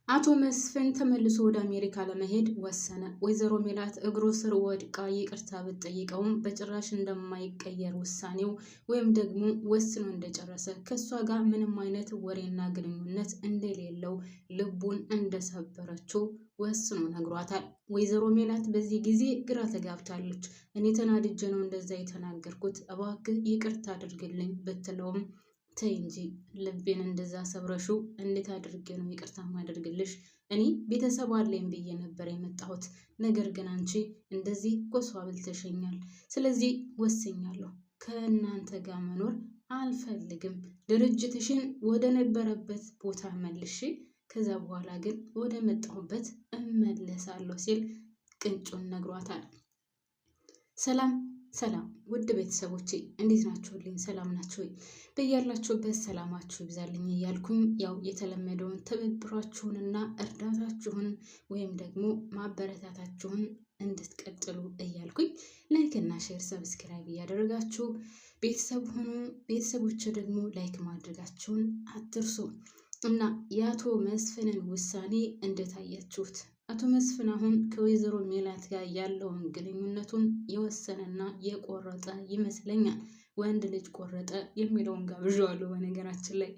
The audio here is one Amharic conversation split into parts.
አቶ መስፍን ተመልሶ ወደ አሜሪካ ለመሄድ ወሰነ። ወይዘሮ ሜላት እግሩ ስር ወድቃ ይቅርታ ብትጠይቀውም በጭራሽ እንደማይቀየር ውሳኔው ወይም ደግሞ ወስኖ እንደጨረሰ ከሷ ጋር ምንም አይነት ወሬና ግንኙነት እንደሌለው ልቡን እንደሰበረችው ወስኖ ነግሯታል። ወይዘሮ ሜላት በዚህ ጊዜ ግራ ተጋብታለች። እኔ ተናድጄ ነው እንደዛ የተናገርኩት፣ እባክህ ይቅርታ አድርግልኝ ብትለውም ተይ እንጂ ልቤን እንደዛ ሰብረሹ እንዴት አድርጌ ነው ይቅርታ ማደርግልሽ? እኔ ቤተሰብ አለኝ ብዬ ነበር የመጣሁት። ነገር ግን አንቺ እንደዚህ ጎሷ ብልተሸኛል። ስለዚህ ወስኛለሁ። ከእናንተ ጋር መኖር አልፈልግም። ድርጅትሽን ወደ ነበረበት ቦታ መልሽ፣ ከዛ በኋላ ግን ወደ መጣሁበት እመለሳለሁ ሲል ቅንጩን ነግሯታል። ሰላም ሰላም ውድ ቤተሰቦቼ እንዴት ናችሁልኝ? ሰላም ናችሁ ወይ? በያላችሁበት ሰላማችሁ ይብዛልኝ እያልኩኝ ያው የተለመደውን ትብብራችሁንና እርዳታችሁን ወይም ደግሞ ማበረታታችሁን እንድትቀጥሉ እያልኩኝ ላይክ እና ሼር ሰብስክራይብ እያደረጋችሁ ቤተሰብ ሆኑ። ቤተሰቦች ደግሞ ላይክ ማድረጋችሁን አትርሱ እና የአቶ መስፍንን ውሳኔ እንደታያችሁት አቶ መስፍን አሁን ከወይዘሮ ሜላት ጋር ያለውን ግንኙነቱን የወሰነና የቆረጠ ይመስለኛል። ወንድ ልጅ ቆረጠ የሚለውን ጋብዣዋለሁ። በነገራችን ላይ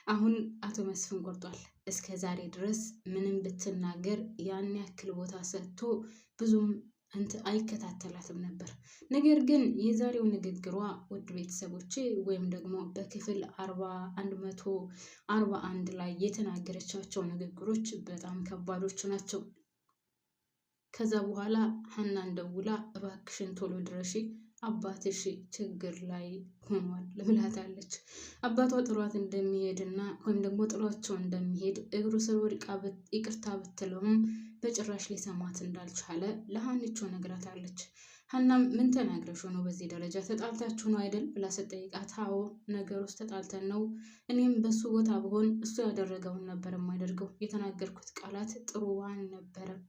አሁን አቶ መስፍን ቆርጧል። እስከ ዛሬ ድረስ ምንም ብትናገር ያን ያክል ቦታ ሰጥቶ ብዙም አይከታተላትም ነበር። ነገር ግን የዛሬው ንግግሯ ውድ ቤተሰቦቼ ወይም ደግሞ በክፍል 141 ላይ የተናገረቻቸው ንግግሮች በጣም ከባዶች ናቸው። ከዛ በኋላ ሀናን ደውላ እባክሽን ቶሎ ድረሺ፣ አባትሽ ችግር ላይ ሆኗል ብላታለች። አባቷ ጥሏት እንደሚሄድና ወይም ደግሞ ጥሏቸው እንደሚሄድ እግሩ ስር ወድቃ ይቅርታ ብትለውም በጭራሽ ሊሰማት እንዳልቻለ ለሀኒቾ ነግራታለች። ሀናም ምን ተናግረሽ ነው በዚህ ደረጃ ተጣልታችሁ ነው አይደል ብላ ስትጠይቃት፣ አዎ ነገር ውስጥ ተጣልተን ነው፣ እኔም በሱ ቦታ ብሆን እሱ ያደረገውን ነበር የማደርገው፣ የተናገርኩት ቃላት ጥሩ አልነበረም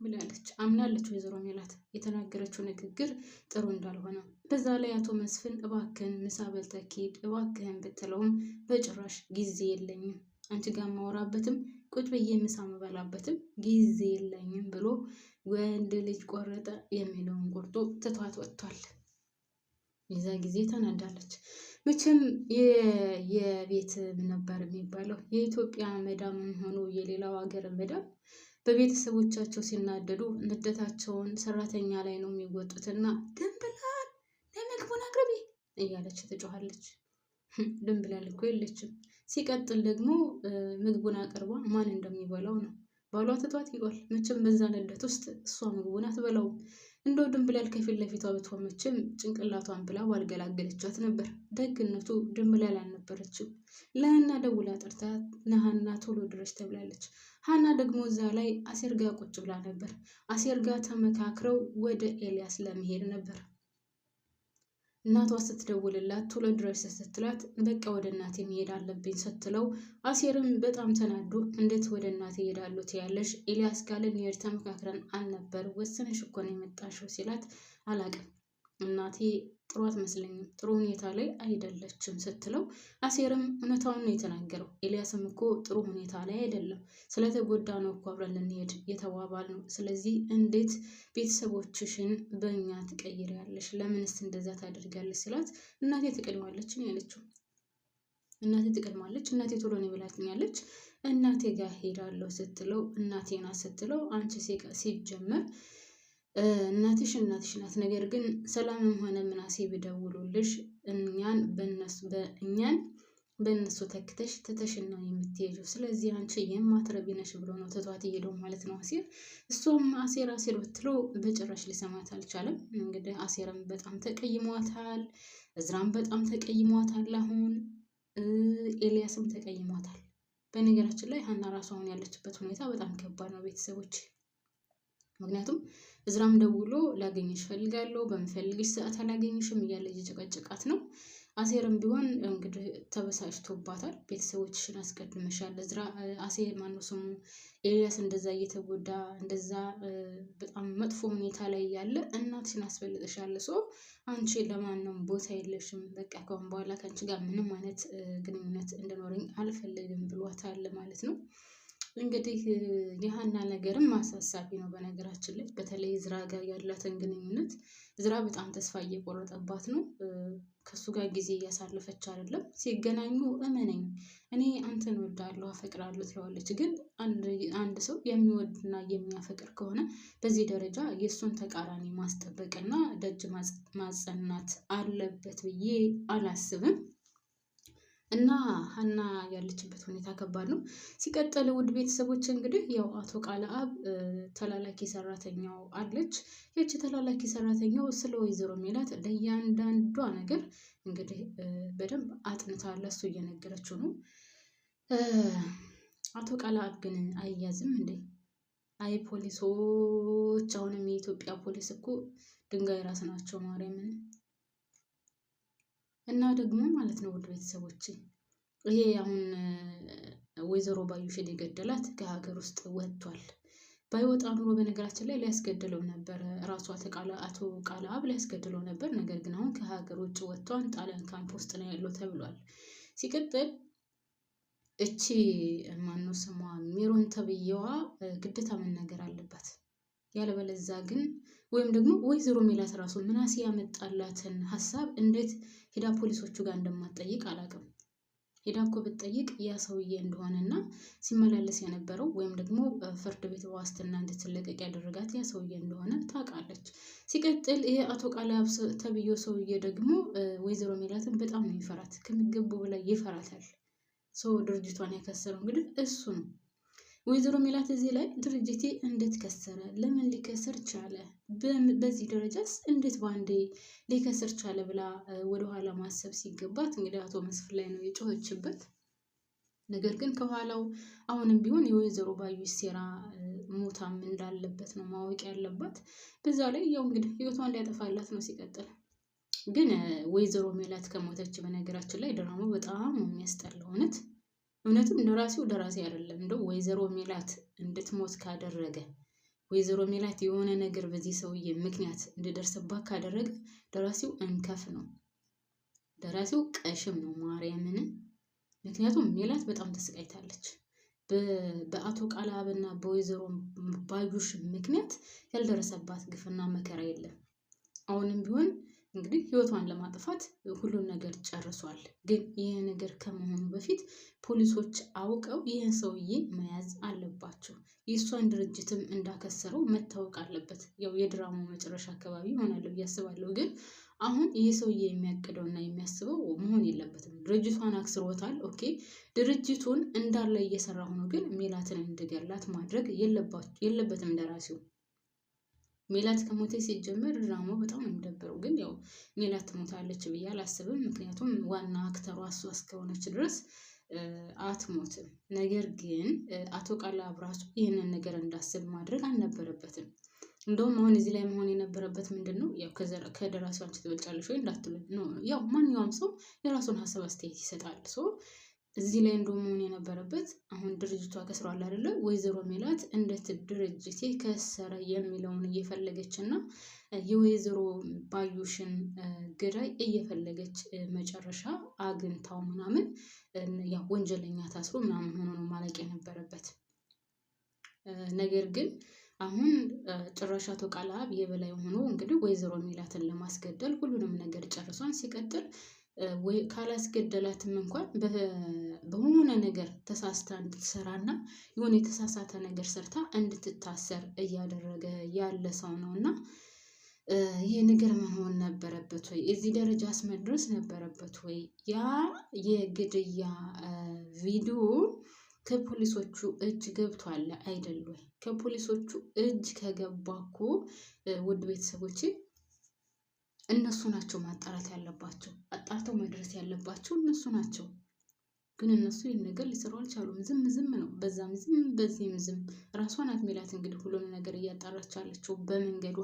ብላለች። አምናለች ወይዘሮ ሜላት የተናገረችው ንግግር ጥሩ እንዳልሆነ። በዛ ላይ አቶ መስፍን እባክህን ምሳ በልተህ ሂድ እባክህን ብትለውም በጭራሽ ጊዜ የለኝም፣ አንቺ ጋር ማወራበትም ቁጭ ብዬ ምሳ መበላበትም ጊዜ የለኝም ብሎ ወንድ ልጅ ቆረጠ የሚለውን ቆርጦ ትቷት ወጥቷል። የዛ ጊዜ ተናዳለች። መቼም የቤት ነበር የሚባለው የኢትዮጵያ መዳም ሆኖ የሌላው ሀገር መዳም በቤተሰቦቻቸው ሲናደዱ ንደታቸውን ሰራተኛ ላይ ነው የሚወጡትና ድንብላል ለምግቡን አቅርቢ እያለች ትጮኻለች። ድንብላል እኮ የለችም። ሲቀጥል ደግሞ ምግቡን አቅርቧ ማን እንደሚበላው ነው። ባሏ ትቷት ይሏል። መቼም በዛ ንደት ውስጥ እሷ ምግቡን አትበላውም። እንደው ድንብላል ከፊት ለፊቷ ብትሆን መቼም ጭንቅላቷን ብላ ባልገላገለቻት ነበር። ደግነቱ ድንብላል አልነበረችም። ለሀና ደውላ ጠርታት ነሀና ቶሎ ድረስ ተብላለች። ሀና ደግሞ እዛ ላይ አሴር ጋር ቁጭ ብላ ነበር። አሴር ጋር ተመካክረው ወደ ኤልያስ ለመሄድ ነበር። እናቷ ስትደውልላት ቶሎ ድረስ ስትላት በቃ ወደ እናቴ መሄድ አለብኝ ስትለው አሴርም በጣም ተናዶ እንዴት ወደ እናቴ እሄዳለሁ ትያለሽ? ኤልያስ ጋር ልንሄድ ተመካክረን አልነበር? ወስነሽ እኮ ነው የመጣሽው ሲላት አላቅም እናቴ ጥሩ አትመስለኝም፣ ጥሩ ሁኔታ ላይ አይደለችም ስትለው አሴርም እውነታውን ነው የተናገረው። ኤልያስም እኮ ጥሩ ሁኔታ ላይ አይደለም፣ ስለተጎዳ ነው እኮ አብረን ልንሄድ የተባባል ነው። ስለዚህ እንዴት ቤተሰቦችሽን በእኛ ትቀይሪያለሽ? ለምንስ እንደዛ ታደርጋለች ሲላት እናቴ ትቀድማለች ነው ያለችው። እናቴ ትቀድማለች፣ እናቴ ቶሎ ነው ብላኛለች፣ እናቴ ጋር ሄዳለሁ ስትለው እናቴና ስትለው አንቺ ሲጀመር እናትሽ ናት። ነገር ግን ሰላምም ሆነ ምናሴ ቢደውሉልሽ እኛን በእነሱ ተክተሽ ትተሽን ነው የምትሄጂው። ስለዚህ አንቺ የማትረቢ ነሽ ብሎ ነው ትቷት የሄደው ማለት ነው አሴር። እሷም አሴር ብትለው በጭራሽ ሊሰማት አልቻለም። እንግዲህ አሴርም በጣም ተቀይሟታል፣ እዝራም በጣም ተቀይሟታል፣ አሁን ኤልያስም ተቀይሟታል። በነገራችን ላይ ሀና ራሷ አሁን ያለችበት ሁኔታ በጣም ከባድ ነው ቤተሰቦች። ምክንያቱም እዝራም ደውሎ ላገኝሽ ፈልጋለሁ፣ በምፈልግሽ ሰዓት አላገኝሽም እያለ እየጨቀጨቃት ነው። አሴርም ቢሆን እንግዲህ ተበሳጭቶባታል። ቤተሰቦችሽን አስቀድመሻል እዝራ አሴር ማነው ስሙ ኤልያስ እንደዛ እየተጎዳ እንደዛ በጣም መጥፎ ሁኔታ ላይ ያለ እናትሽን አስፈልጥሻል። ሰው አንቺ ለማንም ቦታ የለሽም፣ በቃ ከአሁን በኋላ ከአንቺ ጋር ምንም አይነት ግንኙነት እንዲኖረኝ አልፈልግም ብሏታል ማለት ነው። እንግዲህ የሀና ነገርም አሳሳቢ ነው። በነገራችን ላይ በተለይ ዝራ ጋር ያላትን ግንኙነት ዝራ በጣም ተስፋ እየቆረጠባት ነው። ከሱ ጋር ጊዜ እያሳለፈች አይደለም። ሲገናኙ እመነኝ እኔ አንተን እወዳለሁ አፈቅራለሁ ትለዋለች። ግን አንድ ሰው የሚወድና የሚያፈቅር ከሆነ በዚህ ደረጃ የእሱን ተቃራኒ ማስጠበቅና ደጅ ማጸናት አለበት ብዬ አላስብም። እና ሀና ያለችበት ሁኔታ ከባድ ነው። ሲቀጥል ውድ ቤተሰቦች እንግዲህ ያው አቶ ቃለአብ ተላላኪ ሰራተኛው አለች። ይቺ ተላላኪ ሰራተኛው ስለ ወይዘሮ ሜላት ለእያንዳንዷ ነገር እንግዲህ በደንብ አጥንታ ለሱ እየነገረችው ነው። አቶ ቃለአብ ግን አይያዝም እንዴ? አይ ፖሊሶች፣ አሁንም የኢትዮጵያ ፖሊስ እኮ ድንጋይ ራስ ናቸው ማርያምን። እና ደግሞ ማለት ነው ውድ ቤተሰቦች ይሄ አሁን ወይዘሮ ባዩሽን የገደላት ከሀገር ውስጥ ወጥቷል። ባይወጣ ኑሮ በነገራችን ላይ ሊያስገድለው ነበር። ራሱ አቶ ቃለአብ ሊያስገድለው ነበር። ነገር ግን አሁን ከሀገር ውጭ ወጥቷን ጣሊያን ካምፕ ውስጥ ነው ያለው ተብሏል። ሲቀጥል እቺ ማነው ስሟ ሜሮን ተብዬዋ ግዴታ መናገር አለባት። ያለበለዛ ግን ወይም ደግሞ ወይዘሮ ሜላት ራሱ ምናሴ ያመጣላትን ሀሳብ እንዴት ሄዳ ፖሊሶቹ ጋር እንደማትጠይቅ አላውቅም። ሄዳ እኮ ብትጠይቅ ያ ሰውዬ እንደሆነና ሲመላለስ የነበረው ወይም ደግሞ ፍርድ ቤት በዋስትና እንድትለቀቅ ያደረጋት ያ ሰውዬ እንደሆነ ታውቃለች። ሲቀጥል ይሄ አቶ ቃለአብ ተብዬው ሰውዬ ደግሞ ወይዘሮ ሜላትን በጣም ነው ይፈራት፣ ከሚገባው በላይ ይፈራታል። ሰው ድርጅቷን ያከሰረው እንግዲህ እሱ ነው። ወይዘሮ ሜላት እዚህ ላይ ድርጅቴ እንዴት ከሰረ? ለምን ሊከስር ቻለ? በዚህ ደረጃስ እንዴት ባንዴ ሊከስር ቻለ ብላ ወደኋላ ማሰብ ሲገባት እንግዲህ አቶ መስፍን ላይ ነው የጮኸችበት። ነገር ግን ከኋላው አሁንም ቢሆን የወይዘሮ ባዩሽ ሴራ ሞታም እንዳለበት ነው ማወቅ ያለባት። በዛ ላይ ያው እንግዲህ ህይወቷን ሊያጠፋላት ነው። ሲቀጥል ግን ወይዘሮ ሜላት ከሞተች በነገራችን ላይ ድራማው በጣም ነው የሚያስጠላው። እውነትም ደራሲው ደራሲ አይደለም። እንደው ወይዘሮ ሜላት እንድትሞት ካደረገ ወይዘሮ ሜላት የሆነ ነገር በዚህ ሰውዬ ምክንያት እንድደርስባት ካደረገ ደራሲው እንከፍ ነው። ደራሲው ቀሽም ነው ማርያምን። ምክንያቱም ሜላት በጣም ተሰቃይታለች። በአቶ ቃለአብና በወይዘሮ ባዩሽ ምክንያት ያልደረሰባት ግፍና መከራ የለም። አሁንም ቢሆን እንግዲህ ህይወቷን ለማጥፋት ሁሉን ነገር ጨርሷል። ግን ይህ ነገር ከመሆኑ በፊት ፖሊሶች አውቀው ይህን ሰውዬ መያዝ አለባቸው። የእሷን ድርጅትም እንዳከሰረው መታወቅ አለበት። ያው የድራማው መጨረሻ አካባቢ ይሆናል ብዬ አስባለሁ። ግን አሁን ይህ ሰውዬ የሚያቅደውና የሚያስበው መሆን የለበትም። ድርጅቷን አክስሮታል። ኦኬ፣ ድርጅቱን እንዳለ እየሰራ ሆኖ ግን ሜላትን እንድገላት ማድረግ የለበትም ደራሲው። ሜላት ከሞተች ሲጀመር ድራማው በጣም ነው የሚደብረው። ግን ያው ሜላት ትሞታለች ብዬ አላስብም። ምክንያቱም ዋና አክተሯ እሷ እስከሆነች ድረስ አትሞትም። ነገር ግን አቶ ቃለአብ ራሱ ይህንን ነገር እንዳስብ ማድረግ አልነበረበትም። እንደውም አሁን እዚህ ላይ መሆን የነበረበት ምንድን ነው? ያው ከደራሲው አንቺ ትበልጫለሽ ወይ እንዳትሉኝ ነው። ያው ማንኛውም ሰው የራሱን ሀሳብ አስተያየት ይሰጣል። እዚህ ላይ እንደውም መሆን የነበረበት አሁን ድርጅቷ ከስሯል አይደለ? ወይዘሮ ሜላት እንዴት ድርጅቴ ከሰረ የሚለውን እየፈለገች እና የወይዘሮ ባዩሽን ገዳይ እየፈለገች መጨረሻ አግኝታው ምናምን ያው ወንጀለኛ ታስሮ ምናምን ሆኖ ነው ማለቅ የነበረበት። ነገር ግን አሁን ጭራሽ አቶ ቃለአብ የበላይ ሆኖ እንግዲህ ወይዘሮ ሜላትን ለማስገደል ሁሉንም ነገር ጨርሷን። ሲቀጥል ወይ ካላስገደላትም እንኳን በሆነ ነገር ተሳስታ እንድትሰራና የሆነ የተሳሳተ ነገር ሰርታ እንድትታሰር እያደረገ ያለ ሰው ነው። እና ይሄ ነገር መሆን ነበረበት ወይ? እዚህ ደረጃስ መድረስ ነበረበት ወይ? ያ የግድያ ቪዲዮ ከፖሊሶቹ እጅ ገብቷል አይደል ወይ? ከፖሊሶቹ እጅ ከገባ እኮ ውድ ቤተሰቦቼ እነሱ ናቸው ማጣራት ያለባቸው። አጣርተው መድረስ ያለባቸው እነሱ ናቸው። ግን እነሱ ይህን ነገር ሊሰሩ አልቻሉም። ዝም ነው። በዛም ዝም በዚህም ዝም። ራሷ ናት ሜላት እንግዲህ ሁሉን ነገር እያጣራች ያለችው በመንገዷ።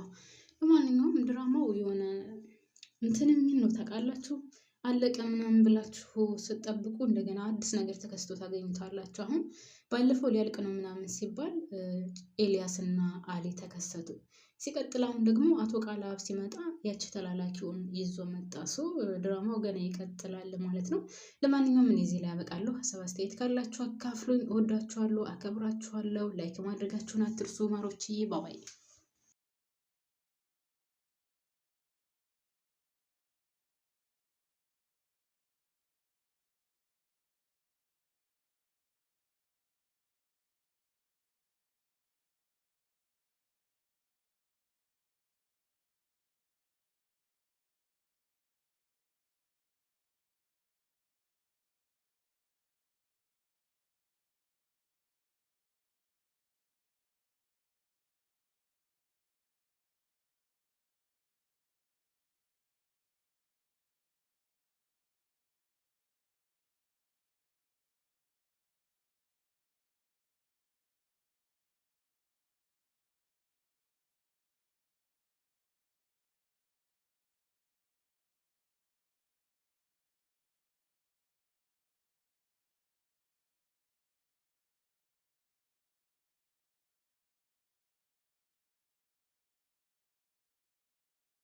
ለማንኛውም ድራማው የሆነ እንትን የሚል ነው ታውቃላችሁ። አለቀ ምናምን ብላችሁ ስትጠብቁ እንደገና አዲስ ነገር ተከስቶ ታገኙታላችሁ። አሁን ባለፈው ሊያልቅ ነው ምናምን ሲባል ኤልያስ እና አሊ ተከሰቱ። ሲቀጥል አሁን ደግሞ አቶ ቃላብ ሲመጣ ያቺ ተላላኪውን ይዞ መጣ። ድራማው ገና ይቀጥላል ማለት ነው። ለማንኛውም እኔ እዚህ ላይ ያበቃለሁ። ሀሳብ አስተያየት ካላችሁ አካፍሉኝ። እወዳችኋለሁ፣ አከብራችኋለሁ። ላይክ ማድረጋችሁን አትርሱ ማሮችዬ። ባባይ